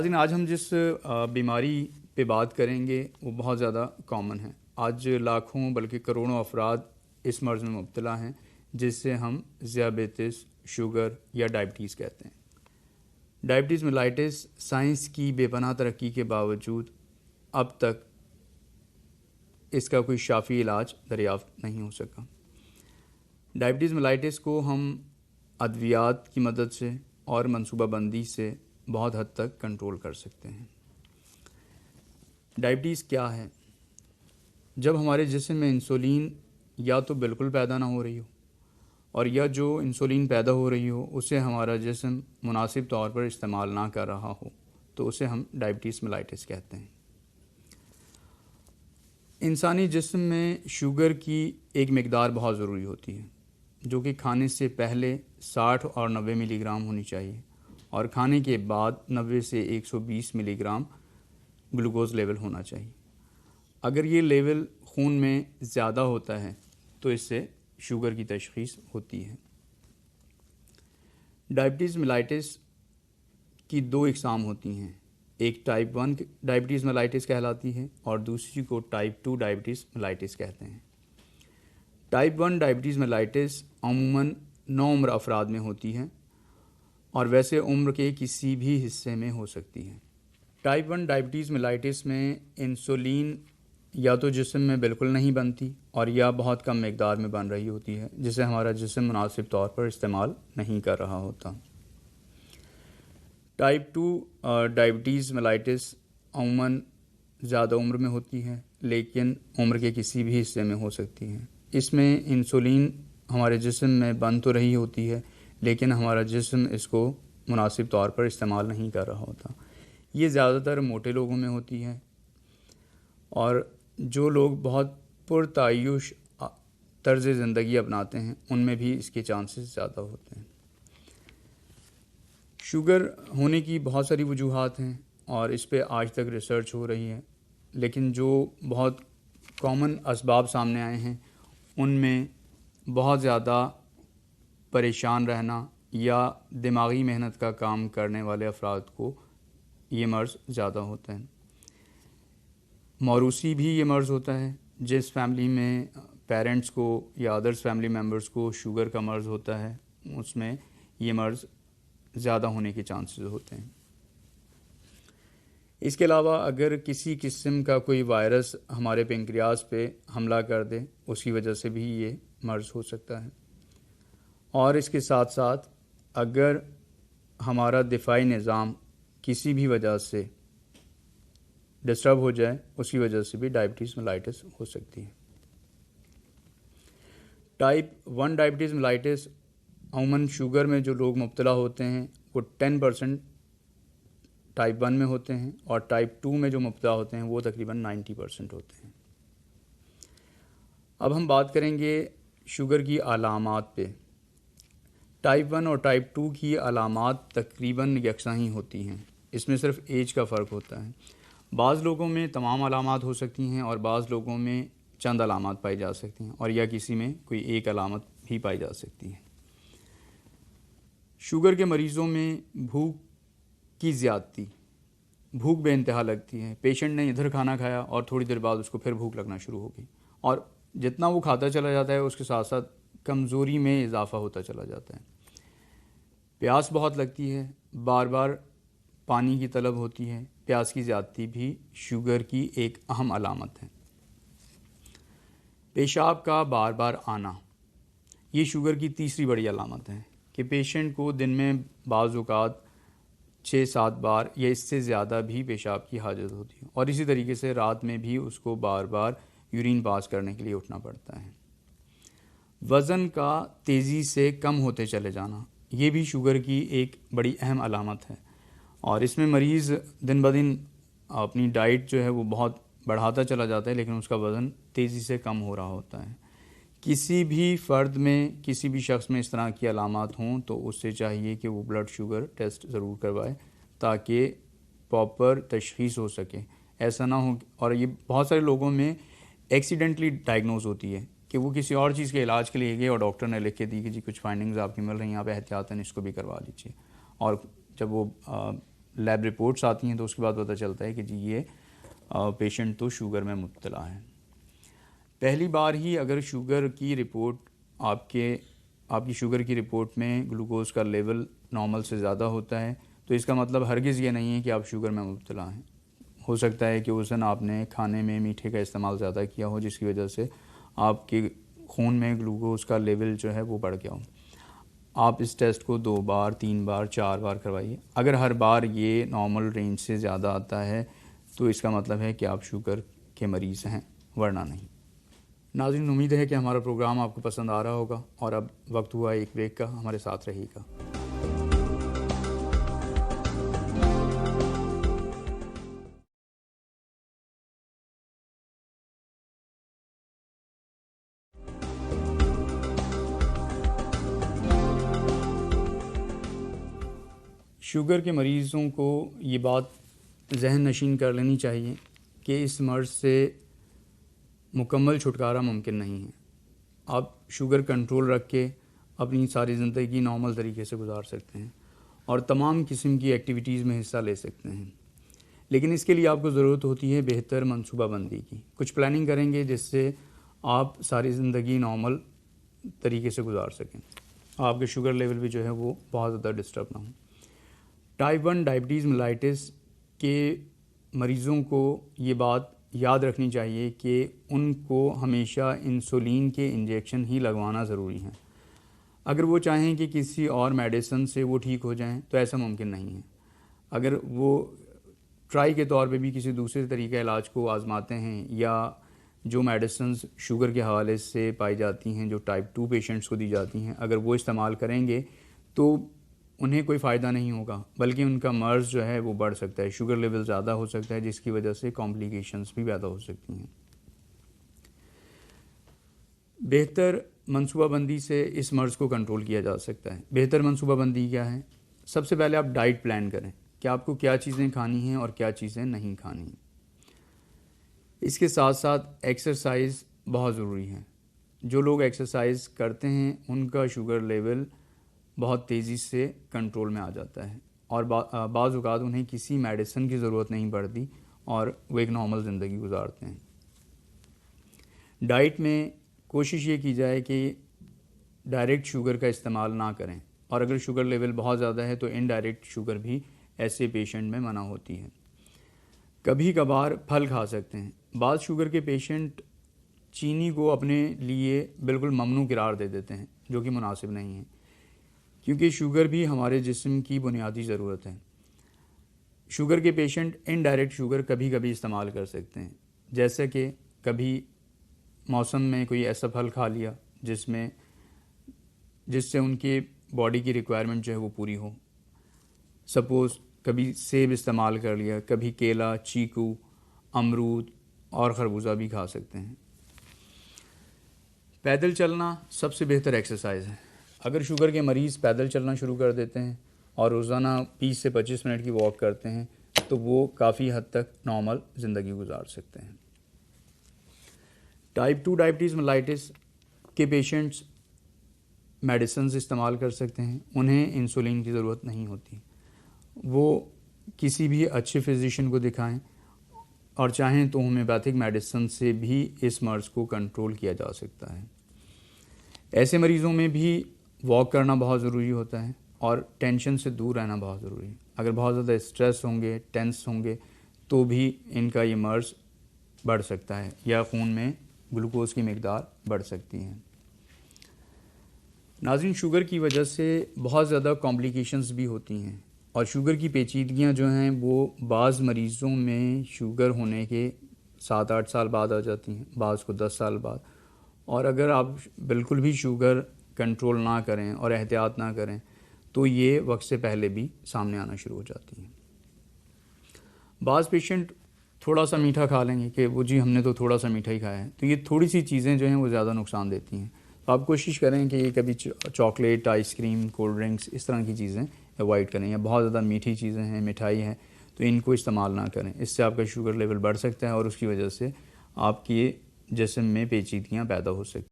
लेकिन आज हम जिस बीमारी पे बात करेंगे वो बहुत ज़्यादा कॉमन है। आज लाखों बल्कि करोड़ों अफराद इस मर्ज़ में मुब्तला हैं जिससे हम ज़ियाबेतिस, शुगर या डायबिटीज़ कहते हैं। डायबिटीज़ मेलाइटिस साइंस की बेपनाह तरक्की के बावजूद अब तक इसका कोई शाफ़ी इलाज दरियाफ़्त नहीं हो सका। डायबिटीज़ मेलाइटिस को हम अद्वियात की मदद से और मनसूबाबंदी से बहुत हद तक कंट्रोल कर सकते हैं। डायबिटीज़ क्या है? जब हमारे जिस्म में इंसुलिन या तो बिल्कुल पैदा ना हो रही हो और या जो इंसुलिन पैदा हो रही हो उसे हमारा जिस्म मुनासिब तौर पर इस्तेमाल ना कर रहा हो तो उसे हम डायबिटीज़ मेलाइटिस कहते हैं। इंसानी जिस्म में शुगर की एक मिकदार बहुत ज़रूरी होती है जो कि खाने से पहले 60 और 90 मिलीग्राम होनी चाहिए और खाने के बाद 90 से 120 मिलीग्राम ग्लूकोज़ लेवल होना चाहिए। अगर ये लेवल खून में ज़्यादा होता है तो इससे शुगर की तशख़ीस होती है। डायबिटीज़ मेलाइटिस की दो इक़साम होती हैं, एक टाइप 1 डायबिटीज़ मेलाइटिस कहलाती है और दूसरी को टाइप 2 डायबिटीज़ मेलाइटिस कहते हैं। टाइप 1 डायबिटीज़ मेलाइटिस अमूमन नौउम्र अफराद में होती है और वैसे उम्र के किसी भी हिस्से में हो सकती है। टाइप 1 डायबिटीज़ मेलाइटिस में इंसुलिन या तो जिस्म में बिल्कुल नहीं बनती और या बहुत कम मिकदार में बन रही होती है जिसे हमारा जिस्म मुनासिब तौर पर इस्तेमाल नहीं कर रहा होता। टाइप 2 डायबिटीज़ मेलाइटिस अमूमन ज़्यादा उम्र में होती है लेकिन उम्र के किसी भी हिस्से में हो सकती है। इसमें इंसुलिन हमारे जिस्म में बन तो रही होती है लेकिन हमारा जिस्म इसको मुनासिब तौर पर इस्तेमाल नहीं कर रहा होता। ये ज़्यादातर मोटे लोगों में होती है और जो लोग बहुत पुरतायुश तर्ज़ ज़िंदगी अपनाते हैं उनमें भी इसके चांसेस ज़्यादा होते हैं। शुगर होने की बहुत सारी वजूहात हैं और इस पे आज तक रिसर्च हो रही है, लेकिन जो बहुत कॉमन असबाब सामने आए हैं उनमें बहुत ज़्यादा परेशान रहना या दिमागी मेहनत का काम करने वाले अफराद को ये मर्ज़ ज़्यादा होता है। मौरूसी भी ये मर्ज़ होता है। जिस फैमिली में पेरेंट्स को या अदर्स फैमिली मेम्बर्स को शुगर का मर्ज़ होता है उसमें ये मर्ज़ ज़्यादा होने के चांसेस होते हैं। इसके अलावा अगर किसी किस्म का कोई वायरस हमारे पेंक्रियाज पे हमला कर दे उसकी वजह से भी ये मर्ज़ हो सकता है। और इसके साथ साथ अगर हमारा दिफाई निज़ाम किसी भी वजह से डिस्टर्ब हो जाए उसकी वजह से भी डायबिटीज़ मेलाइटिस हो सकती है। टाइप 1 डायबिटीज़ मेलाइटिस अमूमन शुगर में जो लोग मुब्तला होते हैं वो 10% टाइप 1 में होते हैं और टाइप 2 में जो मुब्तला होते हैं वो तकरीबन 90% होते हैं। अब हम बात करेंगे शुगर की अलामात पे। टाइप 1 और टाइप 2 की अलामात तकरीबन यकसा ही होती हैं, इसमें सिर्फ एज का फ़र्क होता है। बाज़ लोगों में तमाम अलामात हो सकती हैं और बाज़ लोगों में चंद अलामात पाई जा सकती हैं और या किसी में कोई एक अलामत भी पाई जा सकती है। शुगर के मरीज़ों में भूख की ज़्यादती, भूख बेइंतहा लगती है। पेशेंट ने इधर खाना खाया और थोड़ी देर बाद उसको फिर भूख लगना शुरू हो गई और जितना वो खाता चला जाता है उसके साथ साथ कमज़ोरी में इजाफ़ा होता चला जाता है। प्यास बहुत लगती है, बार बार पानी की तलब होती है। प्यास की ज़्यादती भी शुगर की एक अहम अलामत है। पेशाब का बार बार आना, ये शुगर की तीसरी बड़ी अलामत है कि पेशेंट को दिन में बाज़ औक़ात 6-7 बार या इससे ज़्यादा भी पेशाब की हाजत होती है और इसी तरीके से रात में भी उसको बार बार यूरिन पास करने के लिए उठना पड़ता है। वज़न का तेज़ी से कम होते चले जाना, ये भी शुगर की एक बड़ी अहम अलामत है और इसमें मरीज़ दिन ब दिन अपनी डाइट जो है वो बहुत बढ़ाता चला जाता है लेकिन उसका वज़न तेज़ी से कम हो रहा होता है। किसी भी फ़र्द में, किसी भी शख्स में इस तरह की अलामात हों तो उससे चाहिए कि वो ब्लड शुगर टेस्ट ज़रूर करवाए ताकि प्रॉपर तशख़ीस हो सके। ऐसा ना हो, और ये बहुत सारे लोगों में एक्सीडेंटली डायग्नोज होती है कि वो किसी और चीज़ के इलाज के लिए गए और डॉक्टर ने लिख के दी कि जी कुछ फाइंडिंग्स आपकी मिल रही हैं, आप एहतियातन इसको भी करवा लीजिए। और जब वो लैब रिपोर्ट्स आती हैं तो उसके बाद पता चलता है कि जी ये पेशेंट तो शुगर में मुब्तला है। पहली बार ही अगर शुगर की रिपोर्ट आपकी शुगर की रिपोर्ट में ग्लूकोज का लेवल नॉर्मल से ज़्यादा होता है तो इसका मतलब हरगिज़ ये नहीं है कि आप शुगर में मुब्तला हैं। हो सकता है कि उस दिन आपने खाने में मीठे का इस्तेमाल ज़्यादा किया हो जिसकी वजह से आपके खून में ग्लूकोज का लेवल जो है वो बढ़ गया हो। आप इस टेस्ट को 2 बार, 3 बार, 4 बार करवाइए। अगर हर बार ये नॉर्मल रेंज से ज़्यादा आता है तो इसका मतलब है कि आप शुगर के मरीज़ हैं, वरना नहीं। नाज़रीन, उम्मीद है कि हमारा प्रोग्राम आपको पसंद आ रहा होगा और अब वक्त हुआ एक ब्रेक का, हमारे साथ रहिएगा। शुगर के मरीज़ों को ये बात जहन नशीन कर लेनी चाहिए कि इस मर्ज़ से मुकम्मल छुटकारा मुमकिन नहीं है। आप शुगर कंट्रोल रख के अपनी सारी ज़िंदगी नॉर्मल तरीके से गुजार सकते हैं और तमाम किस्म की एक्टिविटीज़ में हिस्सा ले सकते हैं, लेकिन इसके लिए आपको ज़रूरत होती है बेहतर मनसूबाबंदी की। कुछ प्लानिंग करेंगे जिससे आप सारी ज़िंदगी नॉर्मल तरीके से गुजार सकें, आपके शुगर लेवल भी जो है वो बहुत ज़्यादा डिस्टर्ब ना हो। टाइप 1 डायबिटीज़ मेलाइटिस के मरीज़ों को ये बात याद रखनी चाहिए कि उनको हमेशा इंसुलिन के इंजेक्शन ही लगवाना ज़रूरी है। अगर वो चाहें कि किसी और मेडिसिन से वो ठीक हो जाएं तो ऐसा मुमकिन नहीं है। अगर वो ट्राई के तौर पे भी किसी दूसरे तरीके इलाज को आज़माते हैं या जो मेडिसिन शुगर के हवाले से पाई जाती हैं जो टाइप 2 पेशेंट्स को दी जाती हैं, अगर वो इस्तेमाल करेंगे तो उन्हें कोई फ़ायदा नहीं होगा, बल्कि उनका मर्ज़ जो है वो बढ़ सकता है, शुगर लेवल ज़्यादा हो सकता है जिसकी वजह से कॉम्प्लिकेशंस भी पैदा हो सकती हैं। बेहतर मनसूबाबंदी से इस मर्ज़ को कंट्रोल किया जा सकता है। बेहतर मनसूबाबंदी क्या है? सबसे पहले आप डाइट प्लान करें कि आपको क्या चीज़ें खानी हैं और क्या चीज़ें नहीं खानी। इसके साथ साथ एक्सरसाइज बहुत ज़रूरी है। जो लोग एक्सरसाइज करते हैं उनका शुगर लेवल बहुत तेज़ी से कंट्रोल में आ जाता है और बाज़ औक़ात उन्हें किसी मेडिसिन की ज़रूरत नहीं पड़ती और वो एक नॉर्मल ज़िंदगी गुजारते हैं। डाइट में कोशिश ये की जाए कि डायरेक्ट शुगर का इस्तेमाल ना करें और अगर शुगर लेवल बहुत ज़्यादा है तो इनडायरेक्ट शुगर भी ऐसे पेशेंट में मना होती है। कभी कभार फल खा सकते हैं। बाज़ शुगर के पेशेंट चीनी को अपने लिए बिल्कुल ममनू करार दे देते हैं, जो कि मुनासिब नहीं है, क्योंकि शुगर भी हमारे जिस्म की बुनियादी ज़रूरत है। शुगर के पेशेंट इनडायरेक्ट शुगर कभी कभी इस्तेमाल कर सकते हैं, जैसे कि कभी मौसम में कोई ऐसा फल खा लिया जिससे उनके बॉडी की रिक्वायरमेंट जो है वो पूरी हो। सपोज़ कभी सेब इस्तेमाल कर लिया, कभी केला, चीकू, अमरूद और खरबूजा भी खा सकते हैं। पैदल चलना सबसे बेहतर एक्सरसाइज है। अगर शुगर के मरीज़ पैदल चलना शुरू कर देते हैं और रोज़ाना 20 से 25 मिनट की वॉक करते हैं तो वो काफ़ी हद तक नॉर्मल ज़िंदगी गुजार सकते हैं। टाइप 2 डायबिटीज़ मेलाइटिस के पेशेंट्स मेडिसिन इस्तेमाल कर सकते हैं, उन्हें इंसुलिन की ज़रूरत नहीं होती। वो किसी भी अच्छे फिजिशियन को दिखाएं और चाहें तो होम्योपैथिक मेडिसिन से भी इस मर्ज़ को कंट्रोल किया जा सकता है। ऐसे मरीज़ों में भी वॉक करना बहुत ज़रूरी होता है और टेंशन से दूर रहना बहुत ज़रूरी है। अगर बहुत ज़्यादा स्ट्रेस होंगे, टेंस होंगे तो भी इनका ये मर्ज़ बढ़ सकता है या खून में ग्लूकोज की मिकदार बढ़ सकती है। नाज़रीन, शुगर की वजह से बहुत ज़्यादा कॉम्प्लिकेशंस भी होती हैं और शुगर की पेचीदगियाँ जो हैं वो बाज़ मरीज़ों में शुगर होने के 7-8 साल बाद आ जाती हैं, बाज़ को 10 साल बाद। और अगर आप बिल्कुल भी शुगर कंट्रोल ना करें और एहतियात ना करें तो ये वक्त से पहले भी सामने आना शुरू हो जाती हैं। बाज़ पेशेंट थोड़ा सा मीठा खा लेंगे कि वो जी हमने तो थोड़ा सा मीठा ही खाया है, तो ये थोड़ी सी चीज़ें जो हैं वो ज़्यादा नुकसान देती हैं। तो आप कोशिश करें कि ये कभी चॉकलेट, आइसक्रीम, कोल्ड ड्रिंक्स इस तरह की चीज़ें अवॉइड करें, या बहुत ज़्यादा मीठी चीज़ें हैं, मिठाई है, तो इनको इस्तेमाल ना करें। इससे आपका शुगर लेवल बढ़ सकता है और उसकी वजह से आपकी जिस्म में पेचीदगियाँ पैदा हो सकती हैं।